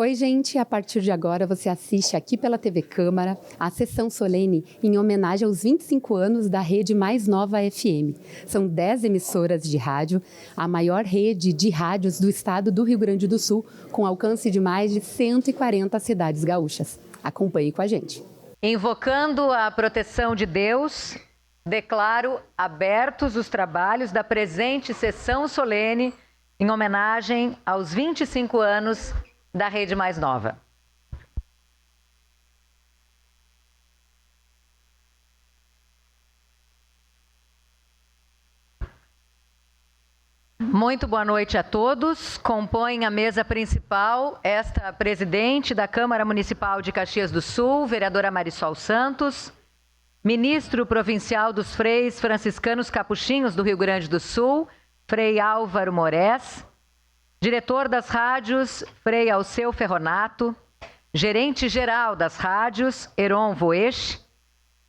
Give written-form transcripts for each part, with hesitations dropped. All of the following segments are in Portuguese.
Oi, gente! A partir de agora você assiste aqui pela TV Câmara a sessão solene em homenagem aos 25 anos da Rede Mais Nova FM. São 10 emissoras de rádio, a maior rede de rádios do estado do Rio Grande do Sul, com alcance de mais de 140 cidades gaúchas. Acompanhe com a gente. Invocando a proteção de Deus, declaro abertos os trabalhos da presente sessão solene em homenagem aos 25 anos da Rede Mais Nova. Muito boa noite a todos. Compõem a mesa principal esta presidente da Câmara Municipal de Caxias do Sul, vereadora Marisol Santos, ministro provincial dos Freis Franciscanos Capuchinhos do Rio Grande do Sul, Frei Álvaro Morés, diretor das rádios, Frei Alceu Ferronato, gerente-geral das rádios, Heron Voesch,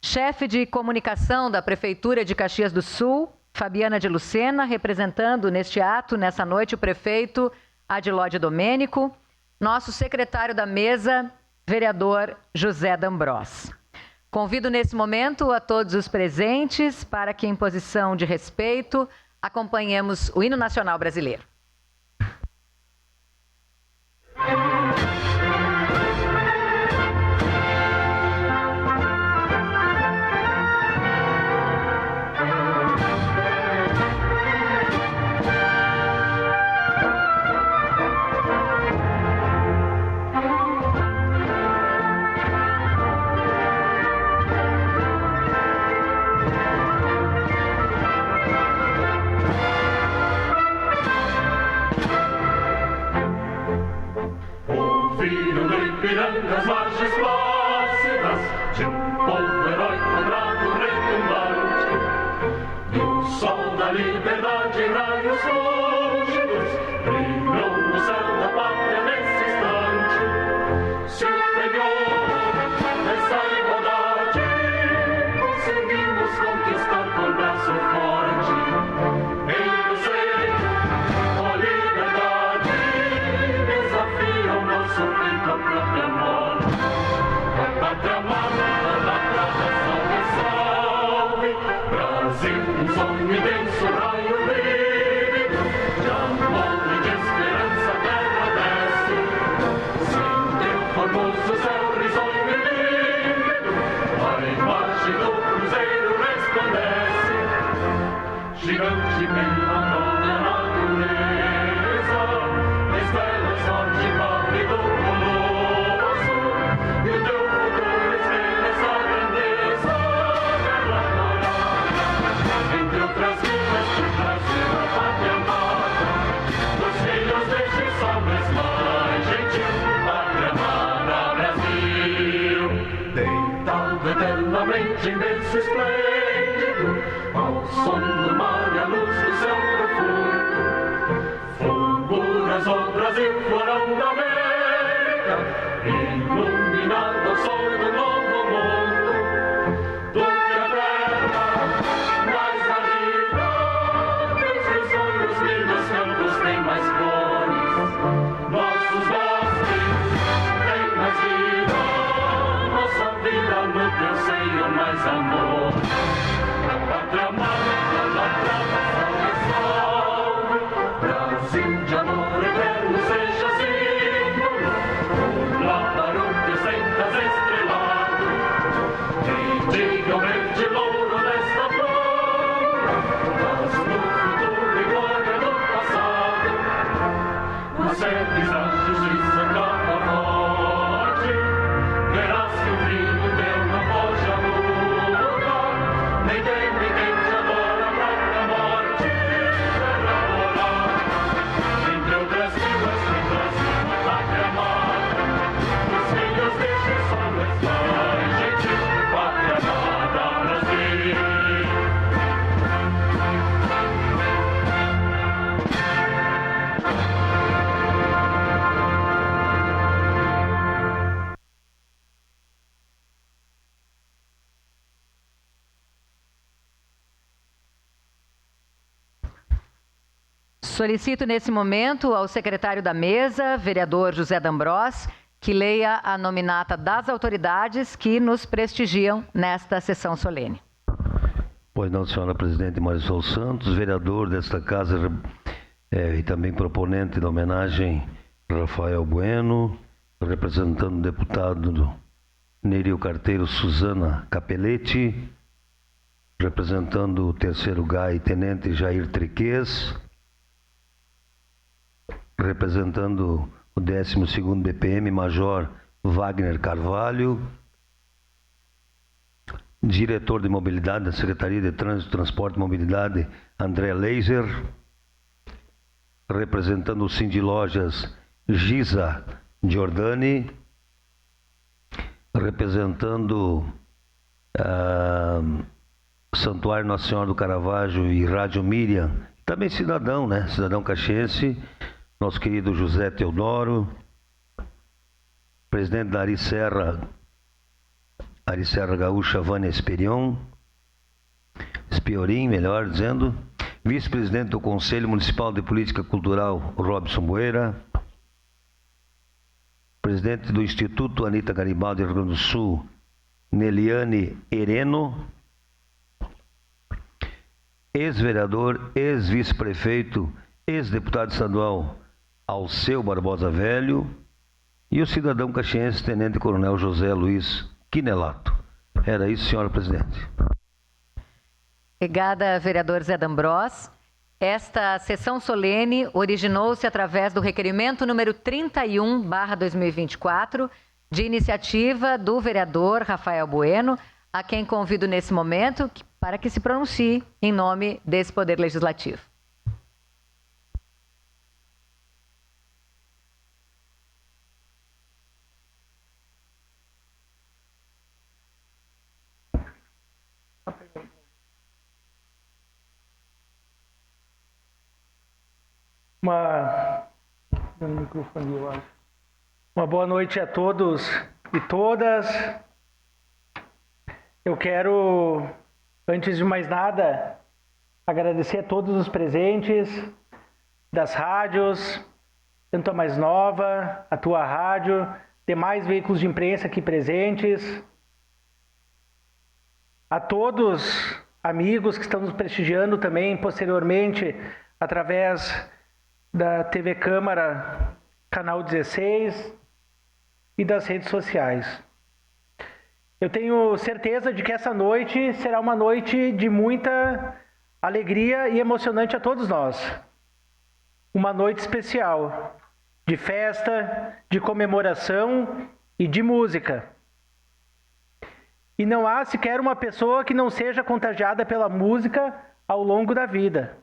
chefe de comunicação da Prefeitura de Caxias do Sul, Fabiana de Lucena, representando neste ato, nessa noite, o prefeito Adilóide Domênico, nosso secretário da mesa, vereador José D'Ambrós. Convido nesse momento a todos os presentes para que, em posição de respeito, acompanhemos o hino nacional brasileiro. Pirangas, margens plácidas, de povo heróico, bravo, retumbante, do sol da liberdade em raios lúcidos, brilhou no céu da pátria nesse instante. Se o penhor dessa igualdade conseguimos conquistar com braço forte, em você, a liberdade desafia o nosso peito a própria morte. A pátria amada, idolatrada, salve, salve. Brasil, um sonho imenso, raio vívido, de amor e de esperança a terra desce. Sem teu formoso céu risonho e límpido, a imagem do cruzeiro resplandece. Gigante pela própria natureza, estrelas sorte pobre do colosso, e o teu futuro espelha essa grandeza. Terra dourada, entre outras vidas do Brasil, a pátria amada, dos filhos deste sol mais gentil, pátria amada Brasil. Deitado eternamente em berço esplêndido, ao som do mar e à luz do céu profundo, fulguras o Brasil, florão da América, iluminado ao sol do novo mundo. Do que a terra mais ardida, teus sonhos lindos campos têm mais cores, nossos bosques têm mais vida, nossa vida no teu seio mais amor. A pátria amada, idolatrada, salve, salve. Brasil de amor eterno seja símbolo, por lá para o que sentas estrelado, e diga o verde louro desta flor, mas no futuro e glória do passado, com sedes a justiça cava forte, verás que o brilho teu não foge à luta, nem teme quem te adora a própria morte. Terra dourada, entre Solicito nesse momento ao secretário da mesa, vereador José D'Ambrós, que leia a nominata das autoridades que nos prestigiam nesta sessão solene. Pois não, senhora presidente Marisol Santos, vereador desta casa e também proponente da homenagem Rafael Bueno, representando o deputado Nerio Carteiro Suzana Capelletti, representando o terceiro GAI Tenente Jair Triquez, representando o 12º BPM Major Wagner Carvalho, diretor de mobilidade da Secretaria de Trânsito, Transporte e Mobilidade André Leiser, representando o Cindy Lojas Giza Giordani, representando Santuário Nossa Senhora do Caravaggio e Rádio Miriam, também cidadão, né? Cidadão caxiense, nosso querido José Teodoro, presidente da Ariserra Gaúcha Vânia Espiorim, melhor dizendo, vice-presidente do Conselho Municipal de Política Cultural Robson Boeira, presidente do Instituto Anita Garibaldi do Rio Grande do Sul, Neliane Hereno, ex-vereador, ex-vice-prefeito, ex-deputado estadual Alceu Barbosa Velho e o cidadão caxiense Tenente Coronel José Luiz Quinelato. Era isso, senhora presidente. Obrigada, vereador Zé D'Ambrós. Esta sessão solene originou-se através do requerimento número 31/2024, de iniciativa do vereador Rafael Bueno, a quem convido nesse momento para que se pronuncie em nome desse Poder Legislativo. Uma boa noite a todos e todas. Eu quero, antes de mais nada, agradecer a todos os presentes das rádios, tanto a mais nova, a tua rádio, demais veículos de imprensa aqui presentes, a todos amigos que estão nos prestigiando também posteriormente através da TV Câmara, Canal 16 e das redes sociais. Eu tenho certeza de que essa noite será uma noite de muita alegria e emocionante a todos nós. Uma noite especial, de festa, de comemoração e de música. E não há sequer uma pessoa que não seja contagiada pela música ao longo da vida.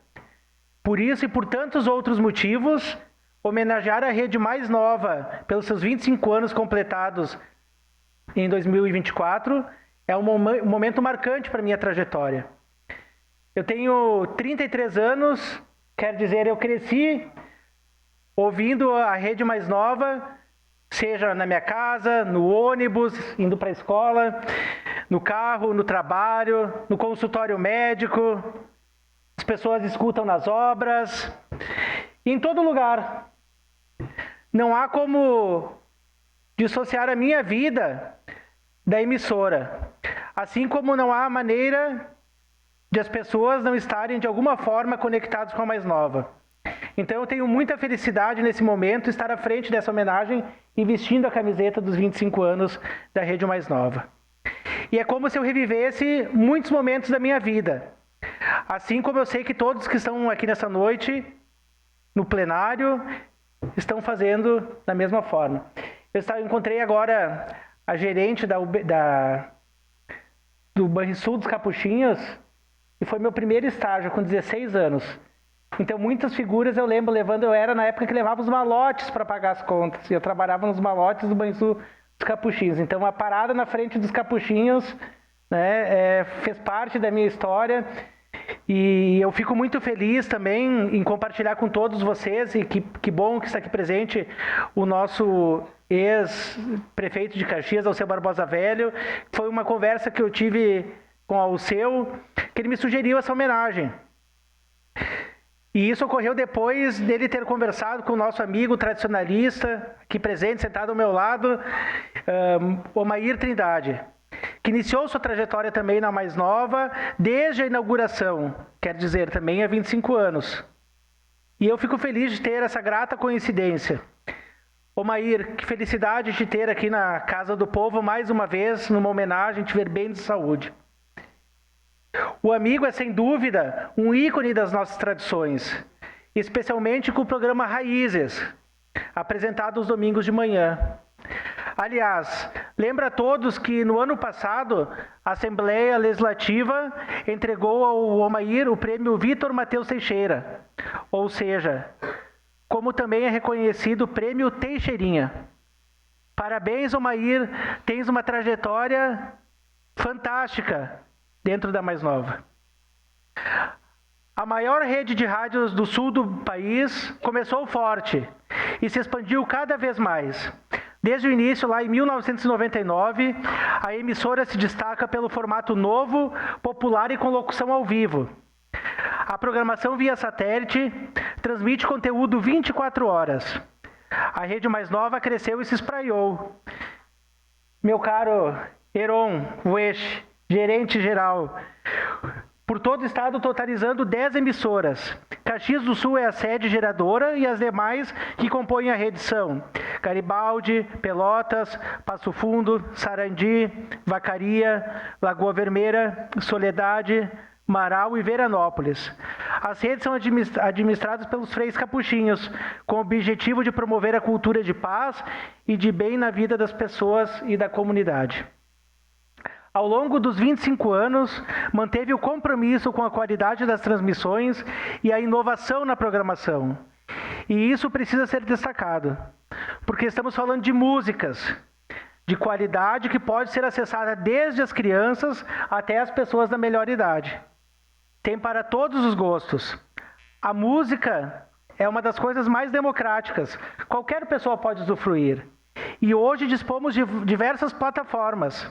Por isso e por tantos outros motivos, homenagear a rede mais nova pelos seus 25 anos completados em 2024 é um momento marcante para a minha trajetória. Eu tenho 33 anos, quer dizer, eu cresci ouvindo a rede mais nova, seja na minha casa, no ônibus, indo para a escola, no carro, no trabalho, no consultório médico. As pessoas escutam nas obras, em todo lugar. Não há como dissociar a minha vida da emissora. Assim como não há maneira de as pessoas não estarem de alguma forma conectadas com a mais nova. Então eu tenho muita felicidade nesse momento estar à frente dessa homenagem e vestindo a camiseta dos 25 anos da Rede Mais Nova. E é como se eu revivesse muitos momentos da minha vida. Assim como eu sei que todos que estão aqui nessa noite, no plenário, estão fazendo da mesma forma. Eu encontrei agora a gerente do Banrisul dos Capuchinhos e foi meu primeiro estágio com 16 anos. Então muitas figuras eu lembro eu era na época que levava os malotes para pagar as contas. E eu trabalhava nos malotes do Banrisul dos Capuchinhos. Então a parada na frente dos Capuchinhos, né, fez parte da minha história. E eu fico muito feliz também em compartilhar com todos vocês, e que bom que está aqui presente o nosso ex-prefeito de Caxias, Alceu Barbosa Velho. Foi uma conversa que eu tive com o Alceu, que ele me sugeriu essa homenagem. E isso ocorreu depois dele ter conversado com o nosso amigo tradicionalista, aqui presente, sentado ao meu lado, Omair Trindade, que iniciou sua trajetória também na Mais Nova desde a inauguração, quer dizer, também há 25 anos. E eu fico feliz de ter essa grata coincidência. Omair, que felicidade de ter aqui na Casa do Povo mais uma vez, numa homenagem, te ver bem de saúde. O amigo é, sem dúvida, um ícone das nossas tradições, especialmente com o programa Raízes, apresentado aos domingos de manhã. Aliás, lembra a todos que no ano passado, a Assembleia Legislativa entregou ao Omair o prêmio Vitor Matheus Teixeira, ou seja, como também é reconhecido o prêmio Teixeirinha. Parabéns, Omair, tens uma trajetória fantástica dentro da Mais Nova. A maior rede de rádios do sul do país começou forte e se expandiu cada vez mais. Desde o início, lá em 1999, a emissora se destaca pelo formato novo, popular e com locução ao vivo. A programação via satélite transmite conteúdo 24 horas. A rede Mais Nova cresceu e se espraiou. Meu caro Heron Wesch, gerente geral, por todo o estado, totalizando 10 emissoras. Caxias do Sul é a sede geradora e as demais que compõem a rede são Garibaldi, Pelotas, Passo Fundo, Sarandi, Vacaria, Lagoa Vermelha, Soledade, Marau e Veranópolis. As redes são administradas pelos freis capuchinhos, com o objetivo de promover a cultura de paz e de bem na vida das pessoas e da comunidade. Ao longo dos 25 anos, manteve o compromisso com a qualidade das transmissões e a inovação na programação. E isso precisa ser destacado, porque estamos falando de músicas de qualidade que pode ser acessada desde as crianças até as pessoas da melhor idade. Tem para todos os gostos. A música é uma das coisas mais democráticas. Qualquer pessoa pode usufruir. E hoje dispomos de diversas plataformas.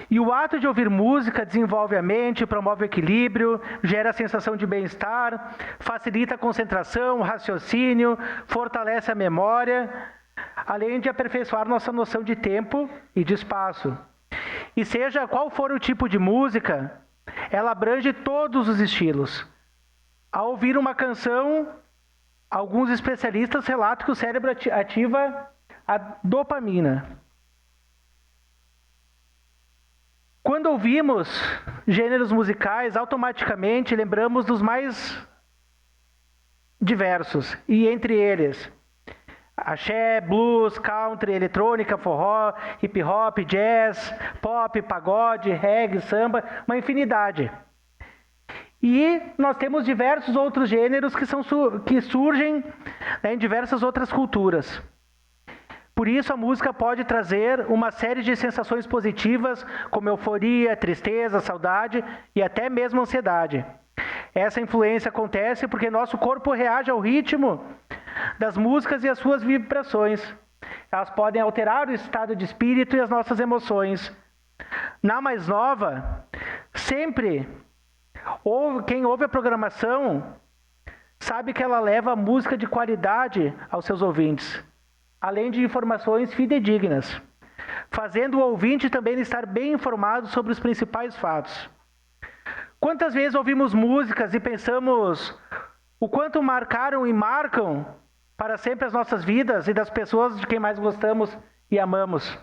E o ato de ouvir música desenvolve a mente, promove o equilíbrio, gera a sensação de bem-estar, facilita a concentração, o raciocínio, fortalece a memória, além de aperfeiçoar nossa noção de tempo e de espaço. E seja qual for o tipo de música, ela abrange todos os estilos. Ao ouvir uma canção, alguns especialistas relatam que o cérebro ativa a dopamina. Quando ouvimos gêneros musicais, automaticamente lembramos dos mais diversos, e entre eles, axé, blues, country, eletrônica, forró, hip hop, jazz, pop, pagode, reggae, samba, uma infinidade. E nós temos diversos outros gêneros que surgem, em diversas outras culturas. Por isso, a música pode trazer uma série de sensações positivas, como euforia, tristeza, saudade e até mesmo ansiedade. Essa influência acontece porque nosso corpo reage ao ritmo das músicas e às suas vibrações. Elas podem alterar o estado de espírito e as nossas emoções. Na Mais Nova, sempre, quem ouve a programação sabe que ela leva música de qualidade aos seus ouvintes, além de informações fidedignas, fazendo o ouvinte também estar bem informado sobre os principais fatos. Quantas vezes ouvimos músicas e pensamos o quanto marcaram e marcam para sempre as nossas vidas e das pessoas de quem mais gostamos e amamos?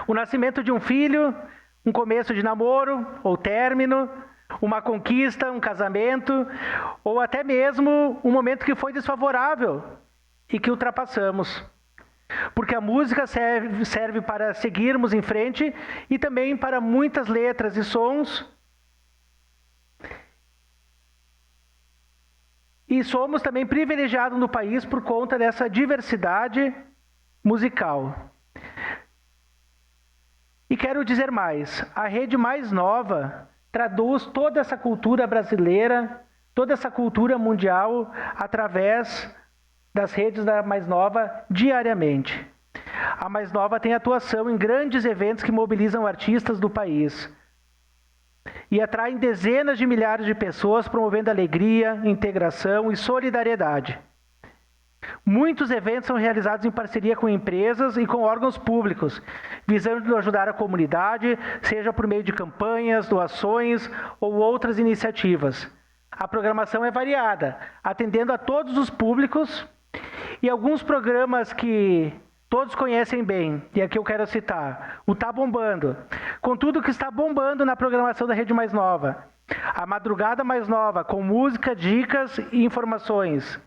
O nascimento de um filho, um começo de namoro ou término, uma conquista, um casamento, ou até mesmo um momento que foi desfavorável e que ultrapassamos. Porque a música serve para seguirmos em frente e também para muitas letras e sons. E somos também privilegiados no país por conta dessa diversidade musical. E quero dizer mais, a Rede Mais Nova traduz toda essa cultura brasileira, toda essa cultura mundial através das redes da Mais Nova diariamente. A Mais Nova tem atuação em grandes eventos que mobilizam artistas do país. e atraem dezenas de milhares de pessoas, promovendo alegria, integração e solidariedade. Muitos eventos são realizados em parceria com empresas e com órgãos públicos, visando ajudar a comunidade, seja por meio de campanhas, doações ou outras iniciativas. A programação é variada, atendendo a todos os públicos, e alguns programas que todos conhecem bem, e aqui eu quero citar, o Tá Bombando, com tudo que está bombando na programação da Rede Mais Nova. A Madrugada Mais Nova, com música, dicas e informações.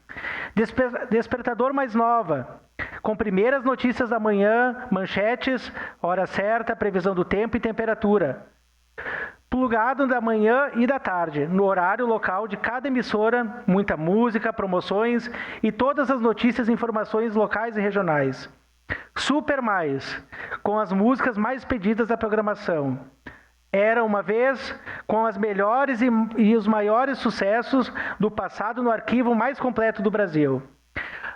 Despertador Mais Nova, com primeiras notícias da manhã, manchetes, hora certa, previsão do tempo e temperatura. Plugado da manhã e da tarde, no horário local de cada emissora, muita música, promoções e todas as notícias e informações locais e regionais. Super Mais, com as músicas mais pedidas da programação. Era uma vez, com as melhores e os maiores sucessos do passado no arquivo mais completo do Brasil.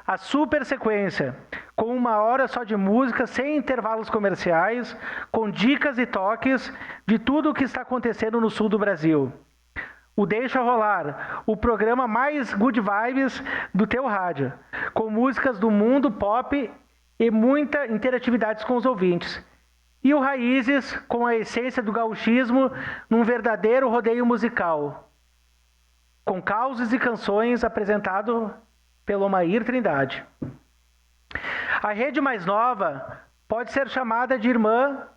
A Super Sequência, com 1 hora só de música, sem intervalos comerciais, com dicas e toques de tudo o que está acontecendo no sul do Brasil. O Deixa Rolar, o programa mais good vibes do teu rádio, com músicas do mundo pop e muita interatividade com os ouvintes. E o Raízes, com a essência do gauchismo num verdadeiro rodeio musical, com causos e canções apresentado pelo Omair Trindade. A Rede Mais Nova pode ser chamada de irmã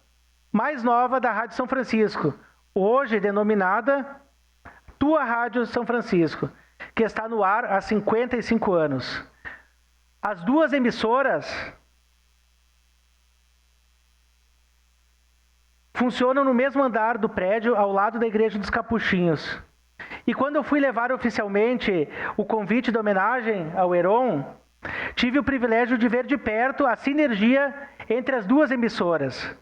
mais nova da Rádio São Francisco, hoje denominada Tua Rádio São Francisco, que está no ar há 55 anos. As duas emissoras funcionam no mesmo andar do prédio, ao lado da Igreja dos Capuchinhos. E quando eu fui levar oficialmente o convite de homenagem ao Heron, tive o privilégio de ver de perto a sinergia entre as duas emissoras,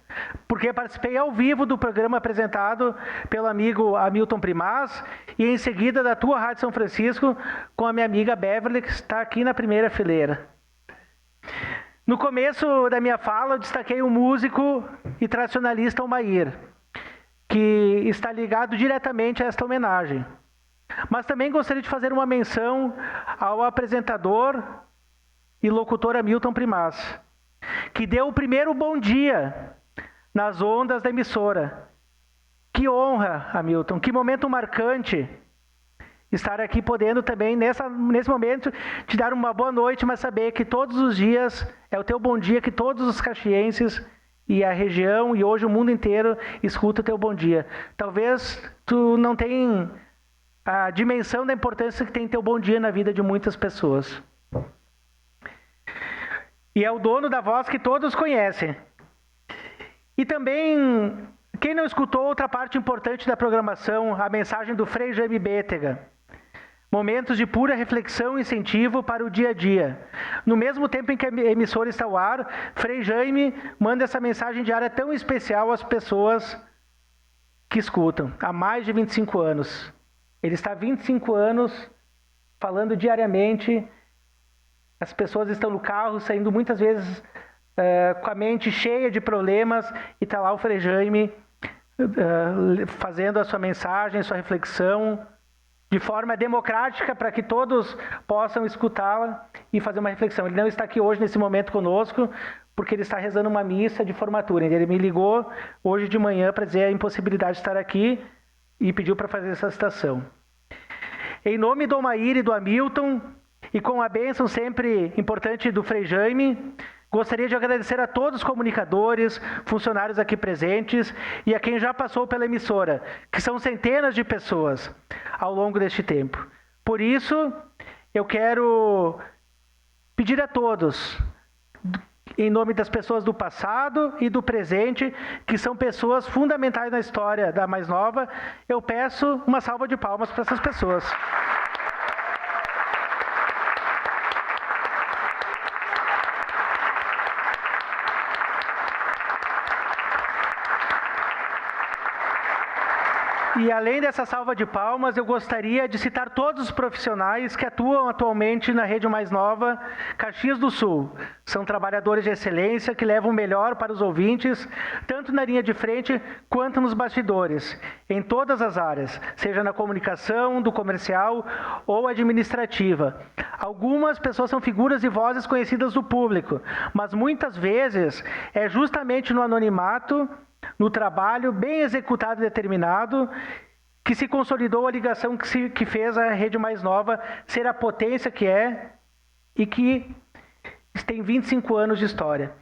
porque participei ao vivo do programa apresentado pelo amigo Hamilton Primaz e em seguida da Tua Rádio São Francisco com a minha amiga Beverly, que está aqui na primeira fileira. No começo da minha fala, eu destaquei o músico e tradicionalista Omair, que está ligado diretamente a esta homenagem. Mas também gostaria de fazer uma menção ao apresentador e locutor Hamilton Primaz, que deu o primeiro bom dia nas ondas da emissora. Que honra, Hamilton, que momento marcante estar aqui podendo também, nesse momento, te dar uma boa noite, mas saber que todos os dias é o teu bom dia, que todos os caxienses e a região e hoje o mundo inteiro escuta o teu bom dia. Talvez tu não tenha a dimensão da importância que tem teu bom dia na vida de muitas pessoas. E é o dono da voz que todos conhecem. E também, quem não escutou outra parte importante da programação, a mensagem do Frei Jaime Bétega. Momentos de pura reflexão e incentivo para o dia a dia. No mesmo tempo em que a emissora está ao ar, Frei Jaime manda essa mensagem diária tão especial às pessoas que escutam, há mais de 25 anos. Ele está há 25 anos falando diariamente. As pessoas estão no carro, saindo muitas vezes com a mente cheia de problemas, e está lá o Frei Jaime fazendo a sua mensagem, a sua reflexão, de forma democrática, para que todos possam escutá-la e fazer uma reflexão. Ele não está aqui hoje, nesse momento, conosco, porque ele está rezando uma missa de formatura. Ele me ligou hoje de manhã para dizer a impossibilidade de estar aqui e pediu para fazer essa citação. Em nome do Omair e do Hamilton, e com a bênção sempre importante do Frei Jaime, gostaria de agradecer a todos os comunicadores, funcionários aqui presentes e a quem já passou pela emissora, que são centenas de pessoas ao longo deste tempo. Por isso, eu quero pedir a todos, em nome das pessoas do passado e do presente, que são pessoas fundamentais na história da Mais Nova, eu peço uma salva de palmas para essas pessoas. E além dessa salva de palmas, eu gostaria de citar todos os profissionais que atuam atualmente na Rede Mais Nova, Caxias do Sul. São trabalhadores de excelência que levam o melhor para os ouvintes, tanto na linha de frente quanto nos bastidores, em todas as áreas, seja na comunicação, do comercial ou administrativa. Algumas pessoas são figuras e vozes conhecidas do público, mas muitas vezes é justamente no anonimato, no trabalho bem executado e determinado, que se consolidou a ligação que fez a Rede Mais Nova ser a potência que é e que tem 25 anos de história.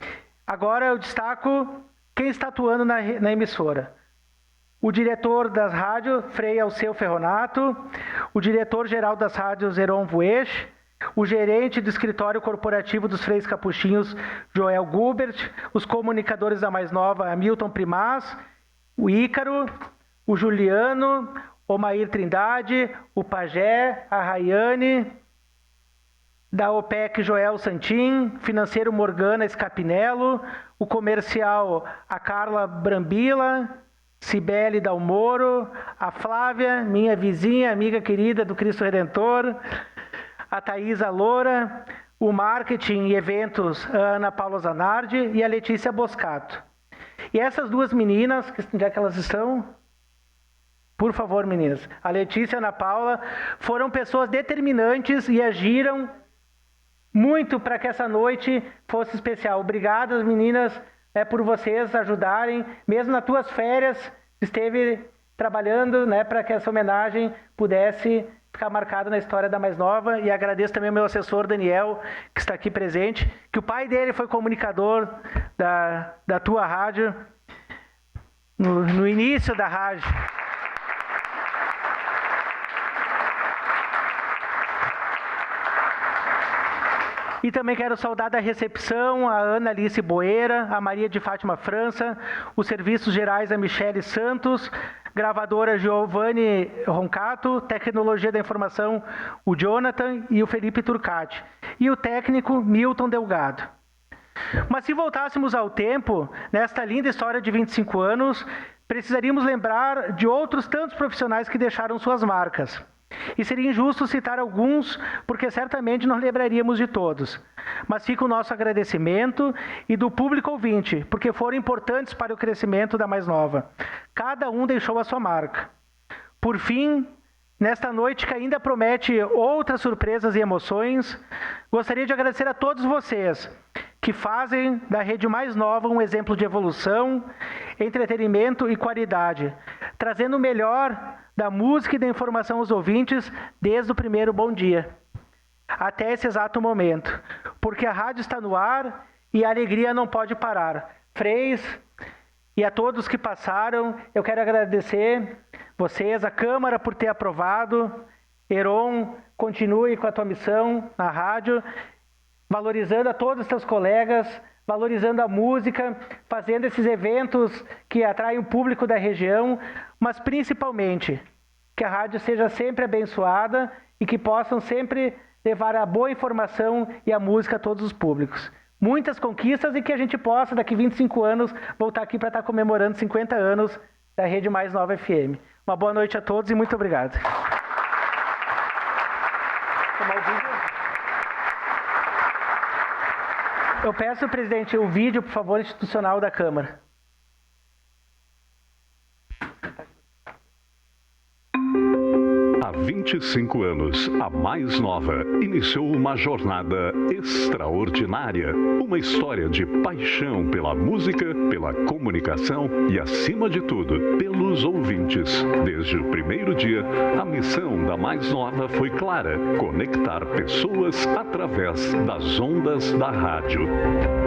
Agora eu destaco quem está atuando na emissora. O diretor das rádios, Frei Alceu Ferronato, o diretor-geral das rádios, Heron Vuesch, o gerente do escritório corporativo dos Freis Capuchinhos, Joel Gubert, os comunicadores da Mais Nova, Hamilton Primaz, o Ícaro, o Juliano, o Maír Trindade, o Pajé, a Rayane, da OPEC Joel Santin, financeiro Morgana Scapinello, o comercial a Carla Brambila, Cibele Dalmoro, a Flávia, minha vizinha, amiga querida do Cristo Redentor, a Thaisa Loura, o marketing e eventos, a Ana Paula Zanardi e a Letícia Boscato. E essas duas meninas, onde é que elas estão? Por favor, meninas. A Letícia e a Ana Paula foram pessoas determinantes e agiram muito para que essa noite fosse especial. Obrigado, meninas, por vocês ajudarem, mesmo nas tuas férias, esteve trabalhando, para que essa homenagem pudesse ficar marcada na história da Mais Nova. E agradeço também ao meu assessor Daniel, que está aqui presente, que o pai dele foi comunicador da tua rádio, no início da rádio. E também quero saudar da recepção a Ana Alice Boeira, a Maria de Fátima França, os serviços gerais a Michele Santos, gravadora Giovanni Roncato, tecnologia da informação o Jonathan e o Felipe Turcati, e o técnico Milton Delgado. Mas se voltássemos ao tempo, nesta linda história de 25 anos, precisaríamos lembrar de outros tantos profissionais que deixaram suas marcas. E seria injusto citar alguns, porque certamente não lembraríamos de todos. Mas fica o nosso agradecimento e do público ouvinte, porque foram importantes para o crescimento da Mais Nova. Cada um deixou a sua marca. Por fim, nesta noite que ainda promete outras surpresas e emoções, gostaria de agradecer a todos vocês que fazem da Rede Mais Nova um exemplo de evolução, entretenimento e qualidade, trazendo o melhor da música e da informação aos ouvintes desde o primeiro bom dia até esse exato momento, porque a rádio está no ar e a alegria não pode parar. Freis e a todos que passaram, eu quero agradecer vocês, a Câmara, por ter aprovado. Heron, continue com a tua missão na rádio, valorizando a todos os teus colegas, valorizando a música, fazendo esses eventos que atraem o público da região, mas principalmente que a rádio seja sempre abençoada e que possam sempre levar a boa informação e a música a todos os públicos. Muitas conquistas e que a gente possa, daqui 25 anos, voltar aqui para estar comemorando 50 anos da Rede Mais Nova FM. Uma boa noite a todos e muito obrigado. Eu peço, presidente, o vídeo, por favor, institucional da Câmara. Há 25 anos, a Mais Nova iniciou uma jornada extraordinária. Uma história de paixão pela música, pela comunicação e, acima de tudo, pelos ouvintes. Desde o primeiro dia, a missão da Mais Nova foi clara: conectar pessoas através das ondas da rádio.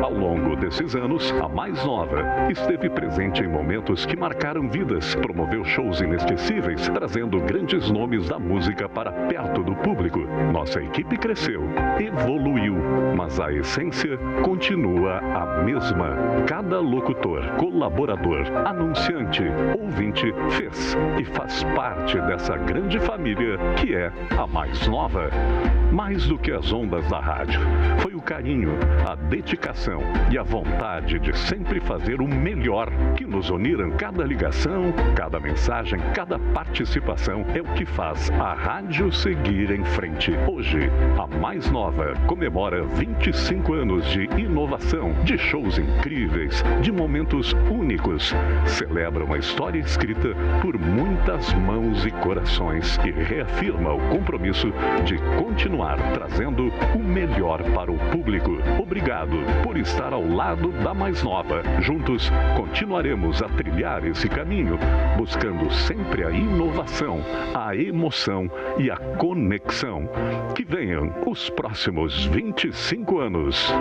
Ao longo desses anos, a Mais Nova esteve presente em momentos que marcaram vidas, promoveu shows inesquecíveis, trazendo grandes nomes da música para perto do público. Nossa equipe cresceu, evoluiu, mas a essência continua a mesma. Cada locutor, colaborador, anunciante, ouvinte fez e faz parte dessa grande família que é a Mais Nova. mais do que as ondas da rádio. Foi o carinho, a dedicação e a vontade de sempre fazer o melhor que nos uniram. Cada ligação, cada mensagem, cada participação é o que faz a rádio seguir em frente. Hoje, a Mais Nova comemora 25 anos de inovação, de shows incríveis, de momentos únicos. Celebra uma história escrita por muitas mãos e corações e reafirma o compromisso de continuar trazendo o melhor para o público. Obrigado por estar ao lado da Mais Nova. Juntos, continuaremos a trilhar esse caminho, buscando sempre a inovação, a emoção e a conexão. Que venham os próximos 25 anos.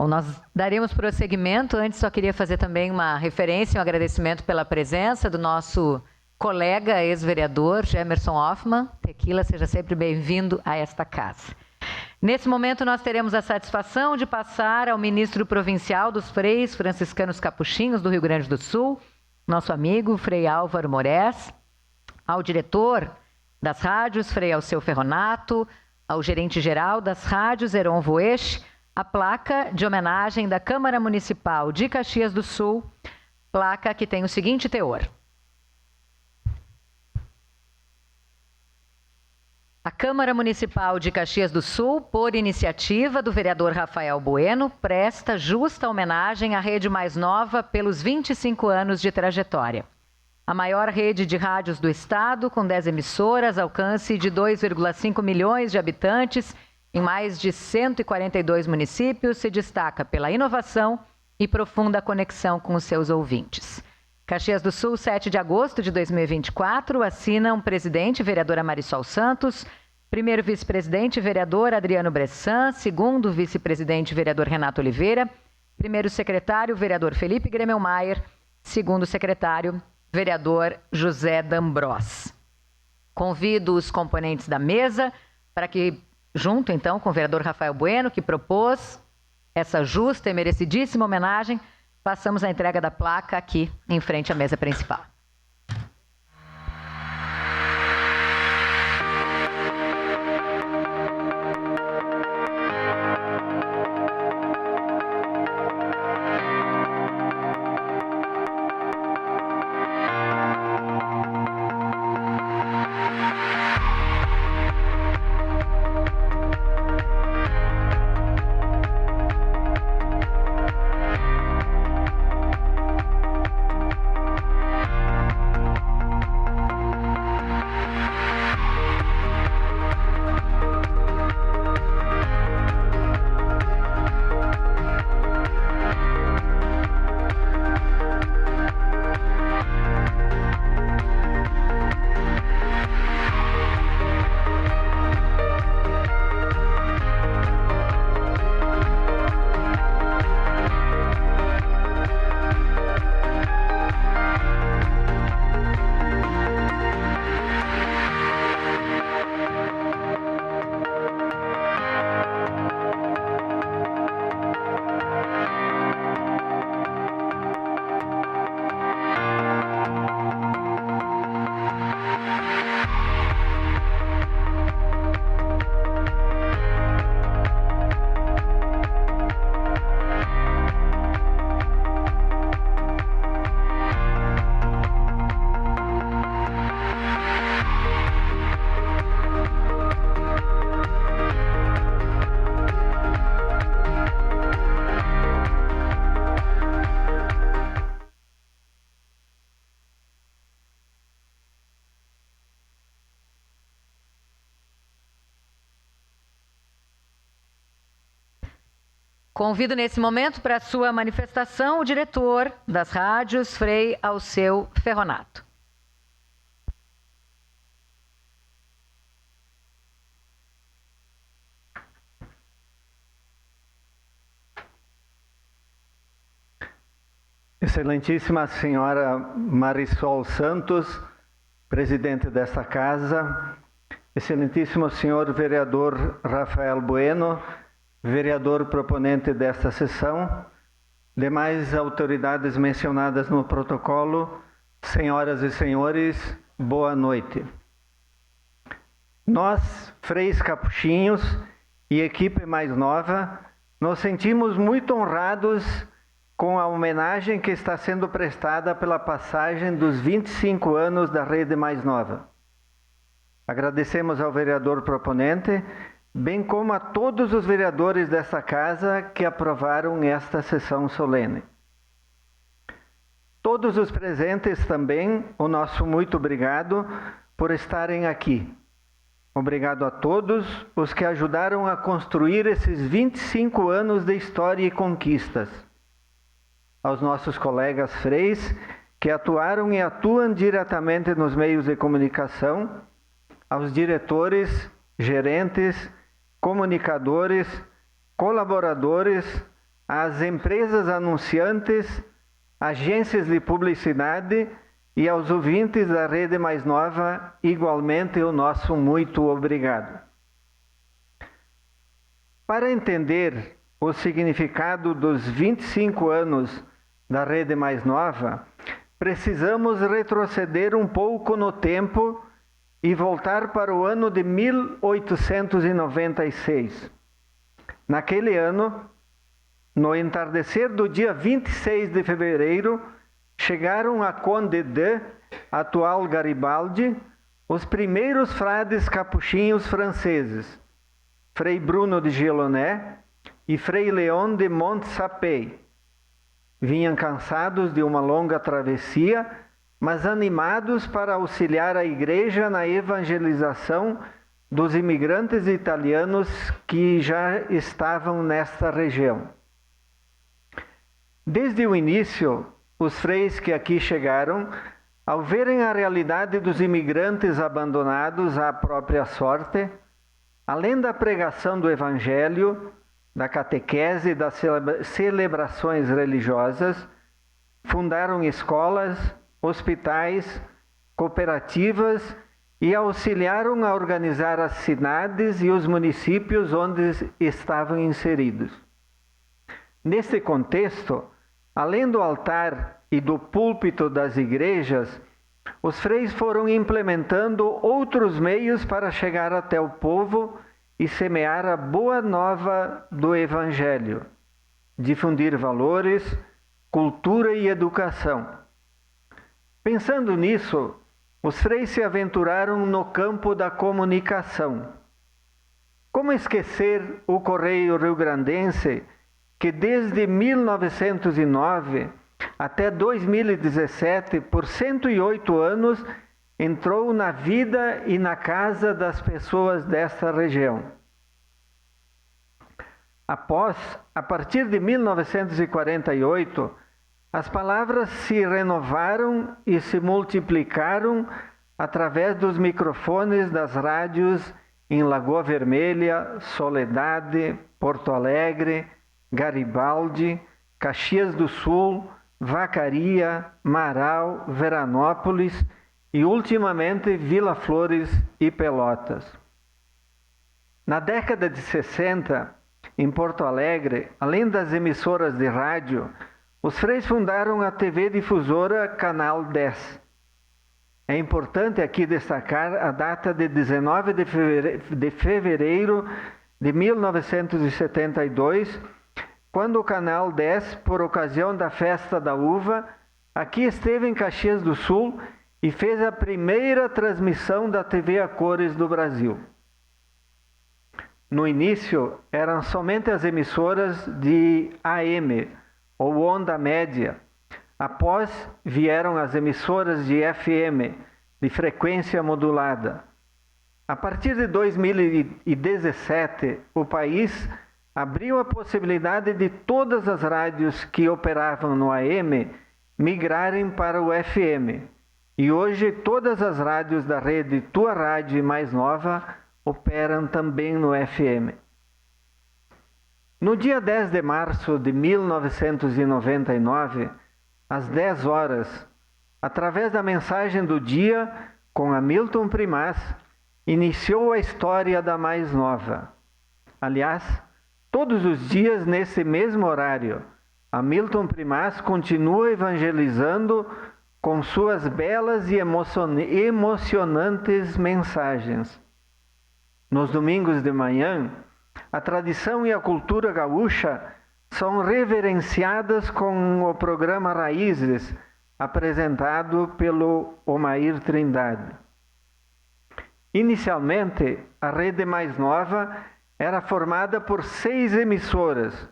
Bom, nós daremos prosseguimento. Antes, só queria fazer também uma referência, um agradecimento pela presença do nosso colega, ex-vereador, Gemerson Hoffmann. Tequila, seja sempre bem-vindo a esta casa. Nesse momento, nós teremos a satisfação de passar ao ministro provincial dos Freis Franciscanos Capuchinhos do Rio Grande do Sul, nosso amigo Frei Álvaro Moraes, ao diretor das rádios, Frei Alceu Ferronato, ao gerente-geral das rádios, Heron Voesch, a placa de homenagem da Câmara Municipal de Caxias do Sul, placa que tem o seguinte teor. A Câmara Municipal de Caxias do Sul, por iniciativa do vereador Rafael Bueno, presta justa homenagem à Rede Mais Nova pelos 25 anos de trajetória. A maior rede de rádios do estado, com 10 emissoras, alcance de 2,5 milhões de habitantes, em mais de 142 municípios, se destaca pela inovação e profunda conexão com os seus ouvintes. Caxias do Sul, 7 de agosto de 2024, assinam presidente, vereadora Marisol Santos, primeiro vice-presidente, vereador Adriano Bressan, segundo vice-presidente, vereador Renato Oliveira, primeiro secretário, vereador Felipe Gremelmaier, segundo secretário, vereador José D'Ambros. Convido os componentes da mesa para que, junto então com o vereador Rafael Bueno, que propôs essa justa e merecidíssima homenagem, passamos a entrega da placa aqui em frente à mesa principal. Convido nesse momento para a sua manifestação o diretor das rádios, Frei Alceu Ferronato. Excelentíssima senhora Marisol Santos, presidente desta casa, excelentíssimo senhor vereador Rafael Bueno, vereador proponente desta sessão, demais autoridades mencionadas no protocolo, senhoras e senhores, boa noite. Nós, freis capuchinhos e equipe mais nova, nos sentimos muito honrados com a homenagem que está sendo prestada pela passagem dos 25 anos da Rede Mais Nova. Agradecemos ao vereador proponente, bem como a todos os vereadores desta casa que aprovaram esta sessão solene. Todos os presentes também, o nosso muito obrigado por estarem aqui. Obrigado a todos os que ajudaram a construir esses 25 anos de história e conquistas. Aos nossos colegas freis que atuaram e atuam diretamente nos meios de comunicação, aos diretores, gerentes, comunicadores, colaboradores, às empresas anunciantes, agências de publicidade e aos ouvintes da Rede Mais Nova, igualmente o nosso muito obrigado. Para entender o significado dos 25 anos da Rede Mais Nova, precisamos retroceder um pouco no tempo e voltar para o ano de 1896. Naquele ano, no entardecer do dia 26 de fevereiro, chegaram a Conde de, atual Garibaldi, os primeiros frades capuchinhos franceses, Frei Bruno de Geloné e Frei Leon de Montsapet. Vinham cansados de uma longa travessia, mas animados para auxiliar a Igreja na evangelização dos imigrantes italianos que já estavam nesta região. Desde o início, os freis que aqui chegaram, ao verem a realidade dos imigrantes abandonados à própria sorte, além da pregação do Evangelho, da catequese e das celebrações religiosas, fundaram escolas, hospitais, cooperativas e auxiliaram a organizar as cidades e os municípios onde estavam inseridos. Neste contexto, além do altar e do púlpito das igrejas, os freis foram implementando outros meios para chegar até o povo e semear a boa nova do Evangelho, difundir valores, cultura e educação. Pensando nisso, os freis se aventuraram no campo da comunicação. Como esquecer o Correio Rio-Grandense, que desde 1909 até 2017, por 108 anos, entrou na vida e na casa das pessoas desta região. A partir de 1948, as palavras se renovaram e se multiplicaram através dos microfones das rádios em Lagoa Vermelha, Soledade, Porto Alegre, Garibaldi, Caxias do Sul, Vacaria, Marau, Veranópolis e, ultimamente, Vila Flores e Pelotas. Na década de 60, em Porto Alegre, além das emissoras de rádio, os freis fundaram a TV difusora Canal 10. É importante aqui destacar a data de 19 de fevereiro de 1972, quando o Canal 10, por ocasião da Festa da Uva, aqui esteve em Caxias do Sul e fez a primeira transmissão da TV a cores do Brasil. No início, eram somente as emissoras de AM, ou onda média. Após, vieram as emissoras de FM, de frequência modulada. A partir de 2017, o país abriu a possibilidade de todas as rádios que operavam no AM migrarem para o FM. E hoje todas as rádios da rede Tua Rádio e Mais Nova operam também no FM. No dia 10 de março de 1999, às 10 horas, através da mensagem do dia, com Hamilton Primaz, iniciou a história da Mais Nova. Aliás, todos os dias, nesse mesmo horário, Hamilton Primaz continua evangelizando com suas belas e emocionantes mensagens. Nos domingos de manhã, a tradição e a cultura gaúcha são reverenciadas com o programa Raízes, apresentado pelo Omair Trindade. Inicialmente, a Rede Mais Nova era formada por 6 emissoras.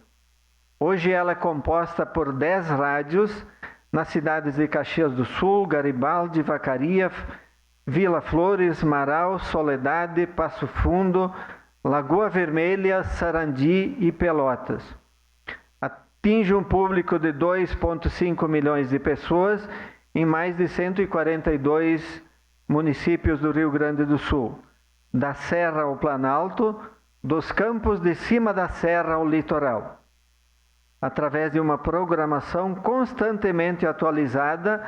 Hoje ela é composta por 10 rádios nas cidades de Caxias do Sul, Garibaldi, Vacaria, Vila Flores, Marau, Soledade, Passo Fundo, Lagoa Vermelha, Sarandi e Pelotas. Atinge um público de 2,5 milhões de pessoas em mais de 142 municípios do Rio Grande do Sul, da Serra ao Planalto, dos campos de cima da serra ao litoral. Através de uma programação constantemente atualizada,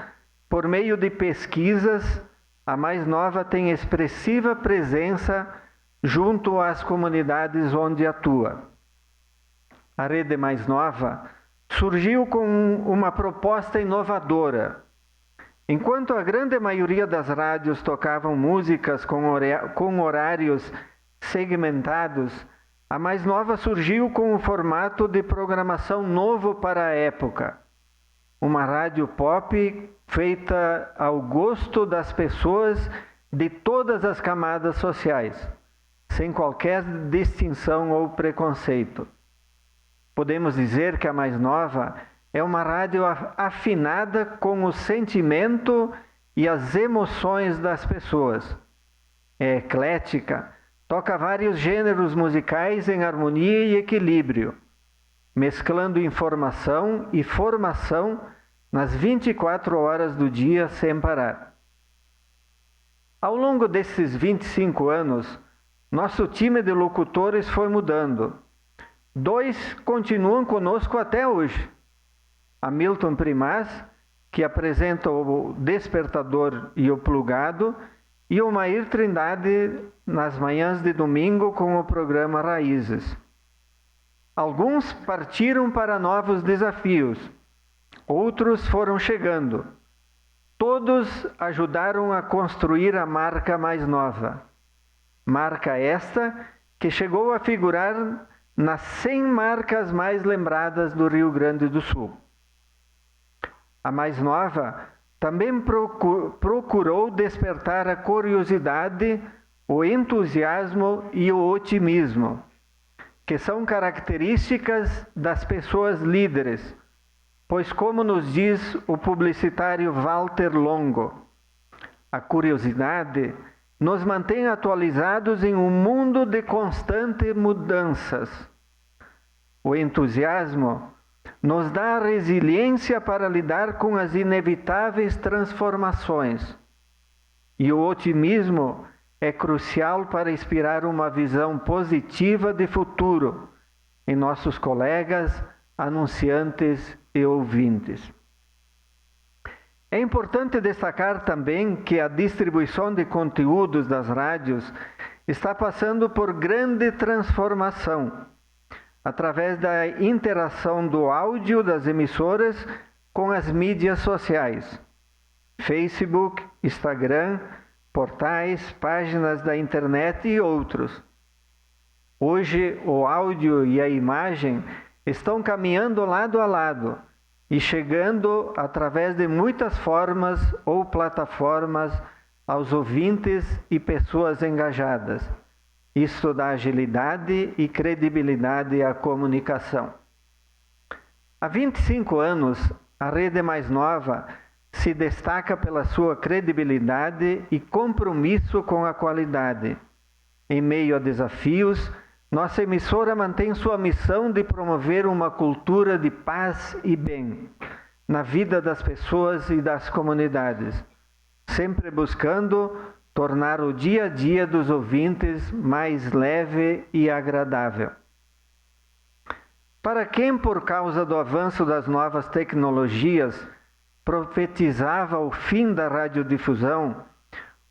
por meio de pesquisas, a Mais Nova tem expressiva presença junto às comunidades onde atua. A Rede Mais Nova surgiu com uma proposta inovadora. Enquanto a grande maioria das rádios tocavam músicas com horários segmentados, a Mais Nova surgiu com um formato de programação novo para a época. Uma rádio pop feita ao gosto das pessoas de todas as camadas sociais, sem qualquer distinção ou preconceito. Podemos dizer que a Mais Nova é uma rádio afinada com o sentimento e as emoções das pessoas. É eclética, toca vários gêneros musicais em harmonia e equilíbrio, mesclando informação e formação nas 24 horas do dia sem parar. Ao longo desses 25 anos, nosso time de locutores foi mudando. 2 continuam conosco até hoje. Hamilton Primaz, que apresenta o Despertador e o Plugado, e o Omair Trindade nas manhãs de domingo com o programa Raízes. Alguns partiram para novos desafios, outros foram chegando. Todos ajudaram a construir a marca Mais Nova. Marca esta que chegou a figurar nas 100 marcas mais lembradas do Rio Grande do Sul. A Mais Nova também procurou despertar a curiosidade, o entusiasmo e o otimismo, que são características das pessoas líderes, pois, como nos diz o publicitário Walter Longo, a curiosidade nos mantém atualizados em um mundo de constantes mudanças. O entusiasmo nos dá a resiliência para lidar com as inevitáveis transformações. E o otimismo é crucial para inspirar uma visão positiva de futuro em nossos colegas, anunciantes e ouvintes. É importante destacar também que a distribuição de conteúdos das rádios está passando por grande transformação, através da interação do áudio das emissoras com as mídias sociais, Facebook, Instagram, portais, páginas da internet e outros. Hoje, o áudio e a imagem estão caminhando lado a lado e chegando através de muitas formas ou plataformas aos ouvintes e pessoas engajadas. Isso dá agilidade e credibilidade à comunicação. Há 25 anos, a Rede Mais Nova se destaca pela sua credibilidade e compromisso com a qualidade. Em meio a desafios, nossa emissora mantém sua missão de promover uma cultura de paz e bem na vida das pessoas e das comunidades, sempre buscando tornar o dia a dia dos ouvintes mais leve e agradável. Para quem, por causa do avanço das novas tecnologias, profetizava o fim da radiodifusão,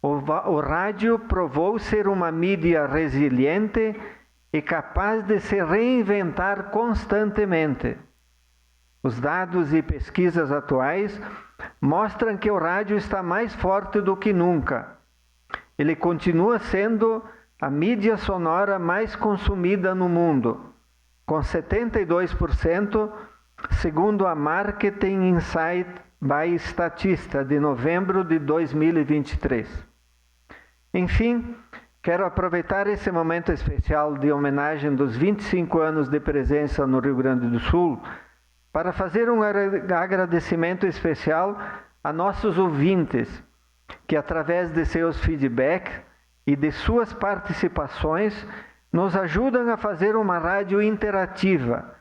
o rádio provou ser uma mídia resiliente e capaz de se reinventar constantemente. Os dados e pesquisas atuais mostram que o rádio está mais forte do que nunca. Ele continua sendo a mídia sonora mais consumida no mundo, com 72%, segundo a Marketing Insight by Statista, de novembro de 2023. Enfim, quero aproveitar esse momento especial de homenagem dos 25 anos de presença no Rio Grande do Sul para fazer um agradecimento especial a nossos ouvintes, que através de seus feedbacks e de suas participações nos ajudam a fazer uma rádio interativa,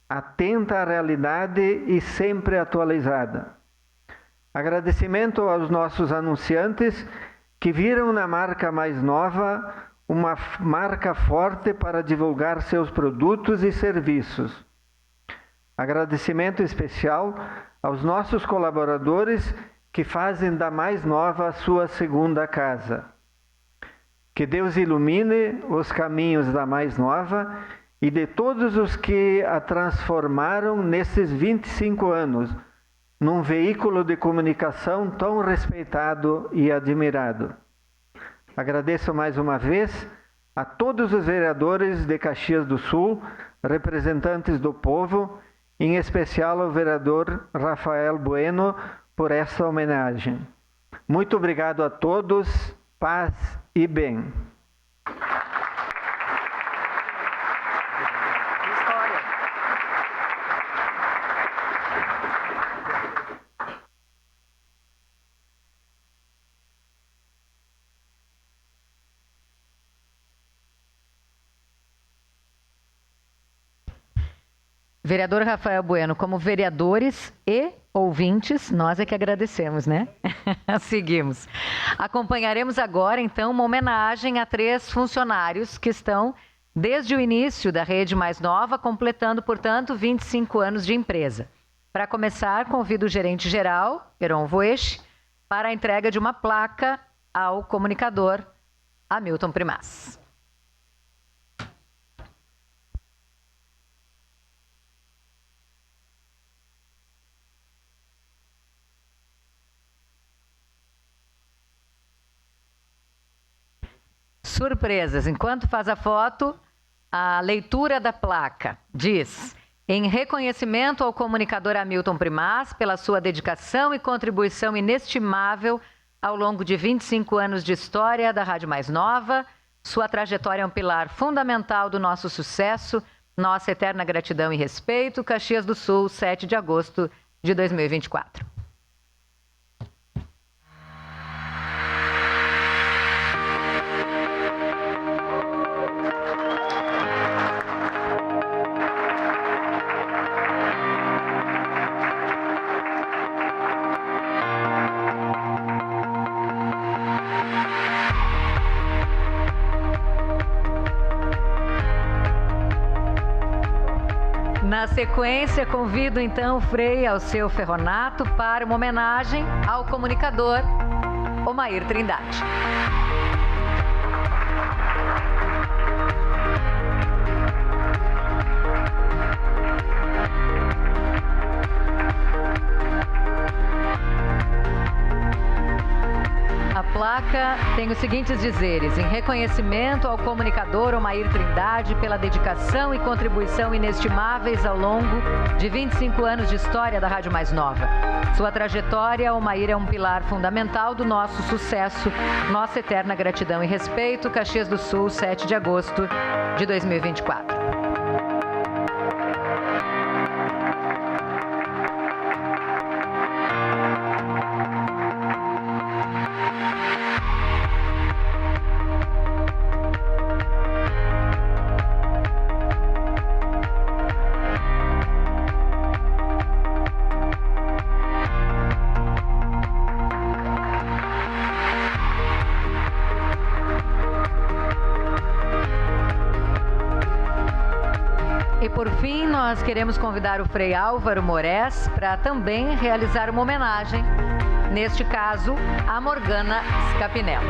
atenta à realidade e sempre atualizada. Agradecimento aos nossos anunciantes que viram na marca mais nova uma marca forte para divulgar seus produtos e serviços. Agradecimento especial aos nossos colaboradores que fazem da mais nova a sua segunda casa. Que Deus ilumine os caminhos da mais nova e de todos os que a transformaram nesses 25 anos, num veículo de comunicação tão respeitado e admirado. Agradeço mais uma vez a todos os vereadores de Caxias do Sul, representantes do povo, em especial ao vereador Rafael Bueno, por essa homenagem. Muito obrigado a todos, paz e bem. Vereador Rafael Bueno, como vereadores e ouvintes, nós é que agradecemos, né? Seguimos. Acompanharemos agora, então, uma homenagem a 3 funcionários que estão desde o início da Rede Mais Nova, completando, portanto, 25 anos de empresa. Para começar, convido o gerente-geral, Heron Voesch, para a entrega de uma placa ao comunicador Hamilton Primaz. Surpresas. Enquanto faz a foto, a leitura da placa diz: em reconhecimento ao comunicador Hamilton Primaz pela sua dedicação e contribuição inestimável ao longo de 25 anos de história da Rádio Mais Nova, sua trajetória é um pilar fundamental do nosso sucesso, nossa eterna gratidão e respeito. Caxias do Sul, 7 de agosto de 2024. Na sequência, convido então o Frei Alceu Ferronato para uma homenagem ao comunicador Omair Trindade. A placa tem os seguintes dizeres: em reconhecimento ao comunicador Omair Trindade pela dedicação e contribuição inestimáveis ao longo de 25 anos de história da Rádio Mais Nova. Sua trajetória, Omair é um pilar fundamental do nosso sucesso, nossa eterna gratidão e respeito. Caxias do Sul, 7 de agosto de 2024. nós queremos convidar o Frei Álvaro Moraes para também realizar uma homenagem, neste caso, a Morgana Scapinello.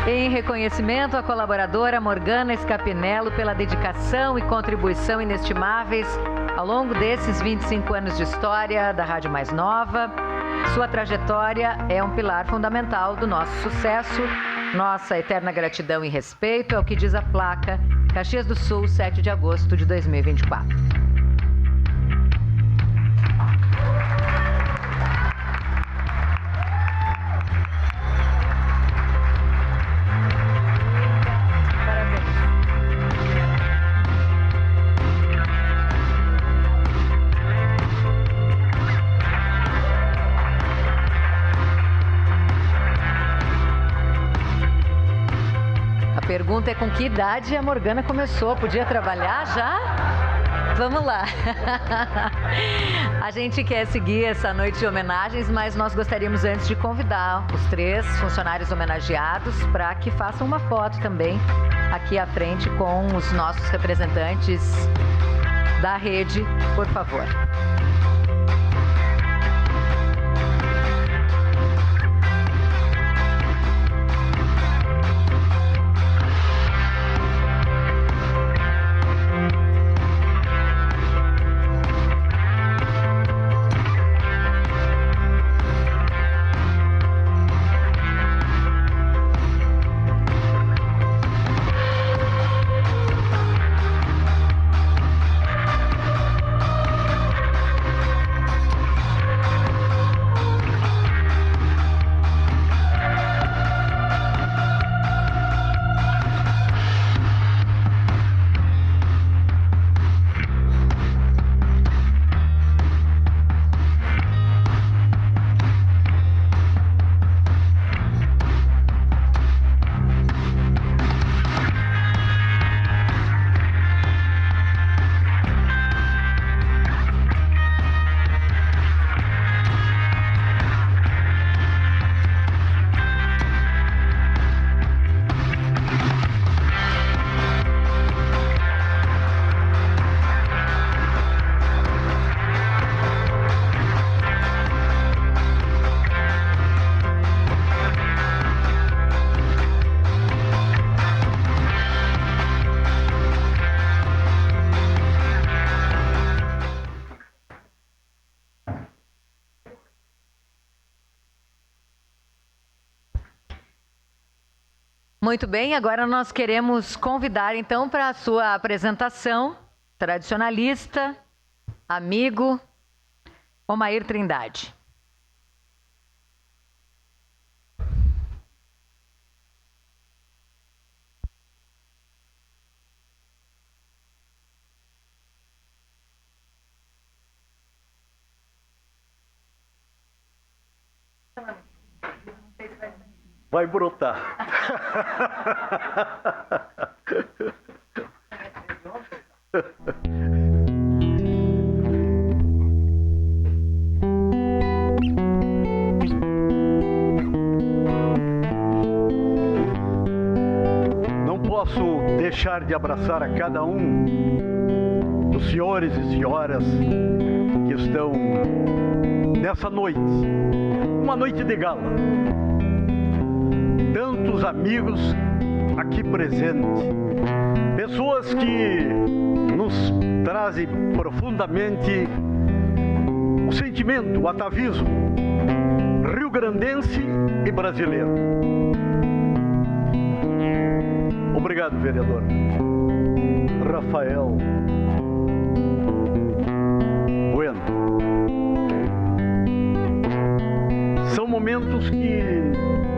Em reconhecimento à colaboradora Morgana Scapinello pela dedicação e contribuição inestimáveis ao longo desses 25 anos de história da Rádio Mais Nova, sua trajetória é um pilar fundamental do nosso sucesso. Nossa eterna gratidão e respeito é o que diz a placa Caxias do Sul, 7 de agosto de 2024. A pergunta é com que idade a Morgana começou? Podia trabalhar já? Vamos lá. A gente quer seguir essa noite de homenagens, mas nós gostaríamos antes de convidar os 3 funcionários homenageados para que façam uma foto também aqui à frente com os nossos representantes da rede, por favor. Muito bem, agora nós queremos convidar então para a sua apresentação, tradicionalista, amigo, Omair Trindade. Vai brotar. Não posso deixar de abraçar a cada um dos senhores e senhoras que estão nessa noite, uma noite de gala. Tantos amigos aqui presentes, pessoas que nos trazem profundamente o sentimento, o atavismo rio-grandense e brasileiro. Obrigado, vereador Rafael Bueno. São momentos que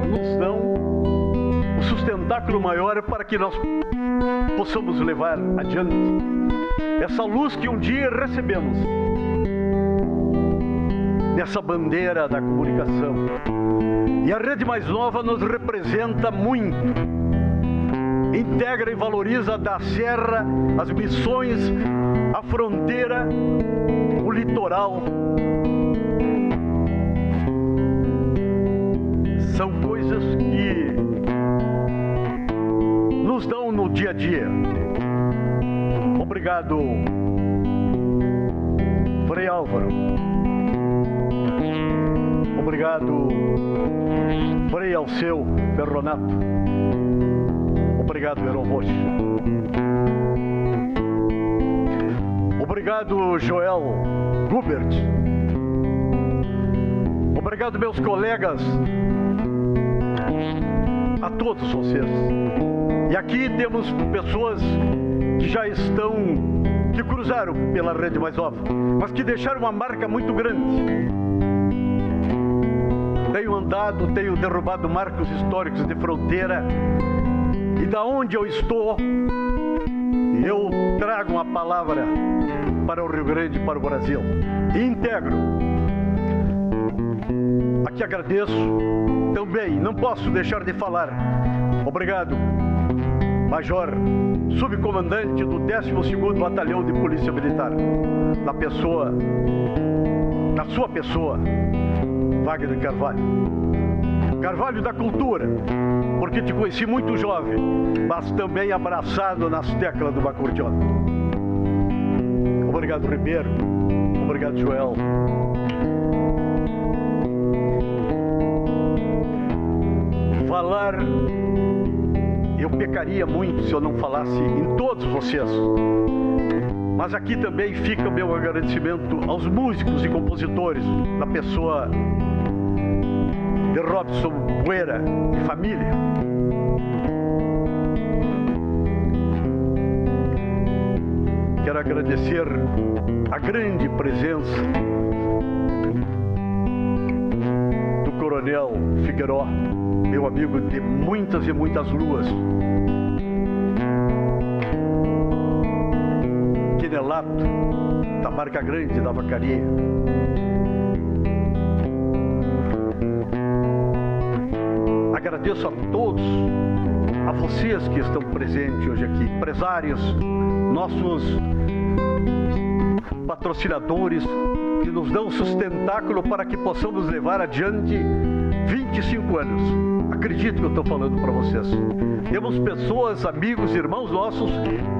nos dão o sustentáculo maior para que nós possamos levar adiante essa luz que um dia recebemos nessa bandeira da comunicação. E a Rede Mais Nova nos representa muito, integra e valoriza da serra, as missões, a fronteira, o litoral. São coisas que nos dão no dia a dia. Obrigado, Frei Álvaro. Obrigado, Frei Alceu Ferronato. Obrigado, Heron Rocha. Obrigado, Joel Gubert. Obrigado, meus colegas, a todos vocês. E aqui temos pessoas que já estão, que cruzaram pela Rede Mais Nova, mas que deixaram uma marca muito grande. Tenho andado, tenho derrubado marcos históricos de fronteira, e da onde eu estou, eu trago uma palavra para o Rio Grande, para o Brasil, e integro. Aqui agradeço também, não posso deixar de falar. Obrigado, Major, subcomandante do 12º Batalhão de Polícia Militar, na sua pessoa, Wagner Carvalho. Carvalho da cultura, porque te conheci muito jovem, mas também abraçado nas teclas do acordeon. Obrigado, Ribeiro. Obrigado, Joel. Falar, eu pecaria muito se eu não falasse em todos vocês. Mas aqui também fica o meu agradecimento aos músicos e compositores, na pessoa de Robson Bueira e família. Quero agradecer a grande presença do Coronel Figueiró, meu amigo de muitas e muitas luas. Quinelato, da Marca Grande da Vacaria. Agradeço a todos, a vocês que estão presentes hoje aqui, empresários, nossos patrocinadores, que nos dão sustentáculo para que possamos levar adiante 25 anos. Acredito que eu estou falando para vocês. Temos pessoas, amigos, irmãos nossos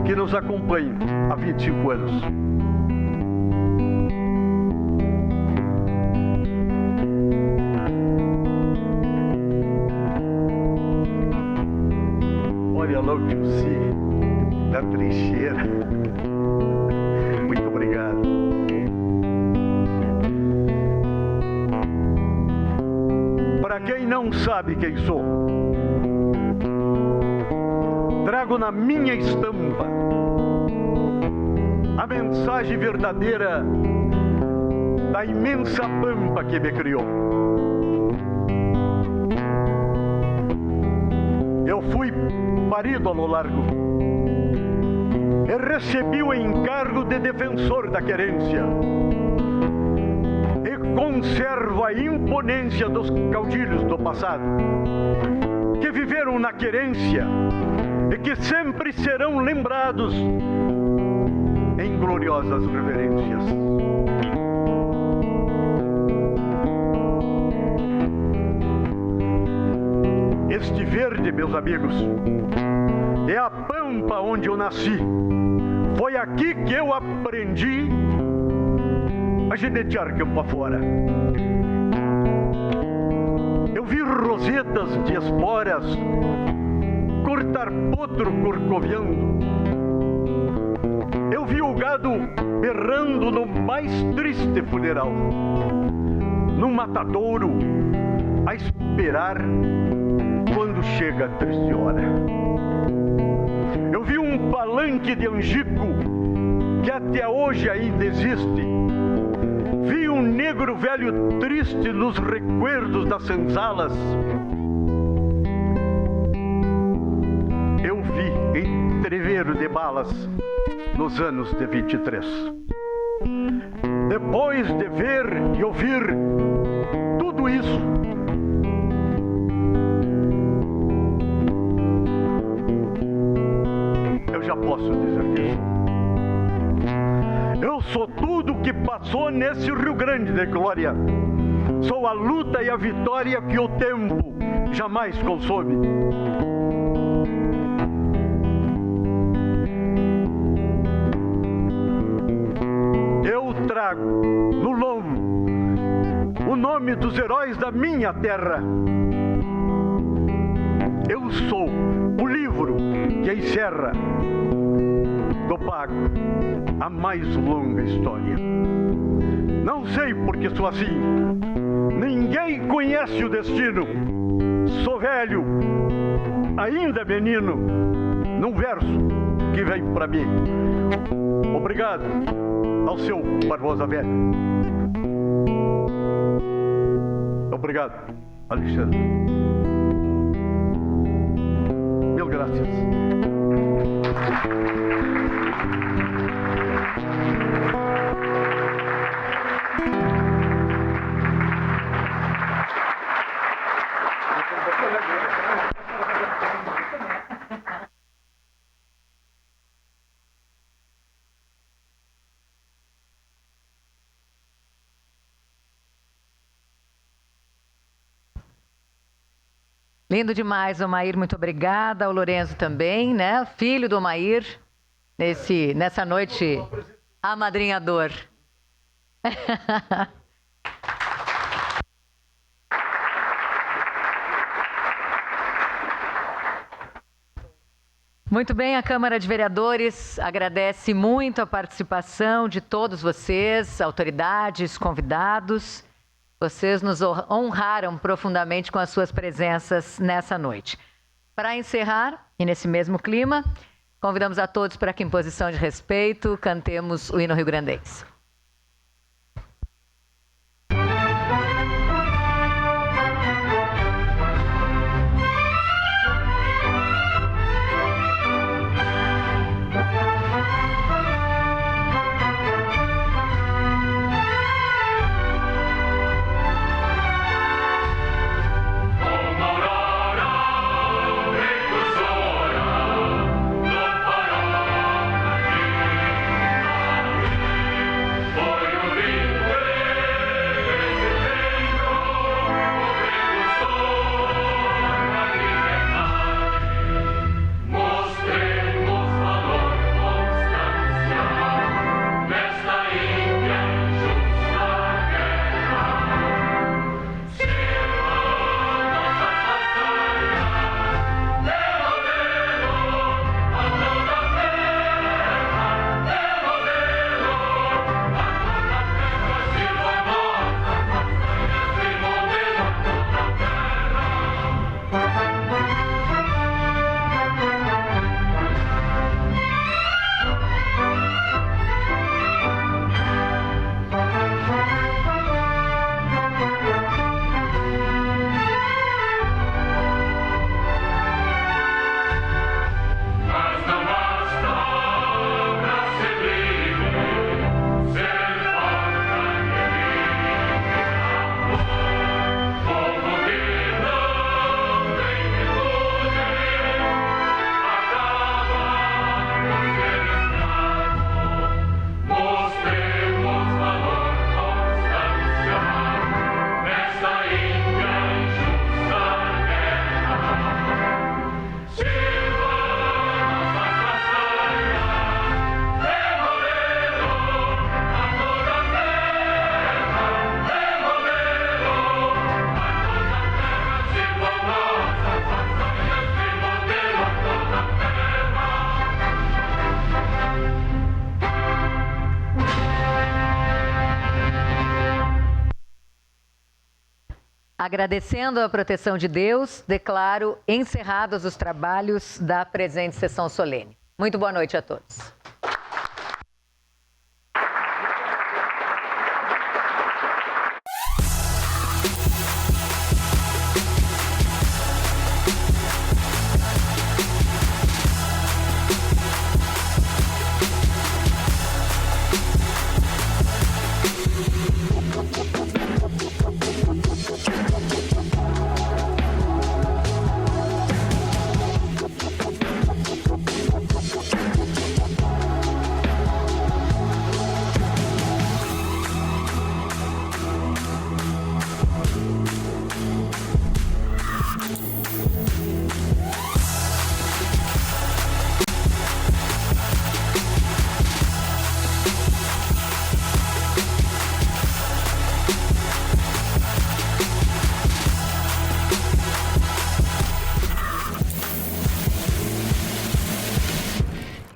que nos acompanham há 25 anos. Olha lá o tio Si, da trincheira. Muito obrigado. Para quem não sabe quem sou, trago na minha estampa a mensagem verdadeira da imensa pampa que me criou. Eu fui parido no largo e recebi o encargo de defensor da querência. E conservo a imponência dos caudilhos do passado, que viveram na querência e que sempre serão lembrados em gloriosas reverências. Este verde, meus amigos, é a pampa onde eu nasci. Foi aqui que eu aprendi a ginetear campo afora. Eu vi rosetas de esporas, cortar potro corcoviando. Eu vi o gado berrando no mais triste funeral, num matadouro a esperar quando chega a triste hora. Eu vi um palanque de angico que até hoje ainda existe. Vi um negro velho triste nos recuerdos das senzalas. Eu vi entreveiro de balas nos anos de 23. Depois de ver e ouvir tudo isso, eu já posso dizer isso. Eu sou tudo que passou nesse Rio Grande de glória. Sou a luta e a vitória que o tempo jamais consome. Eu trago no lombo o nome dos heróis da minha terra. Eu sou o livro que encerra do pago a mais longa história. Não sei porque sou assim, ninguém conhece o destino. Sou velho, ainda menino, num verso que vem pra mim. Obrigado ao seu Barbosa Velho. Obrigado, Alexandre. Mil graças. Lindo demais, Omair, muito obrigada. Ao Lourenço também, né? Filho do Omair, nessa noite amadrinhador. Muito bem, a Câmara de Vereadores agradece muito a participação de todos vocês, autoridades, convidados. Vocês nos honraram profundamente com as suas presenças nessa noite. Para encerrar, e nesse mesmo clima, convidamos a todos para que, em posição de respeito, cantemos o hino rio-grandense. Agradecendo a proteção de Deus, declaro encerrados os trabalhos da presente sessão solene. Muito boa noite a todos.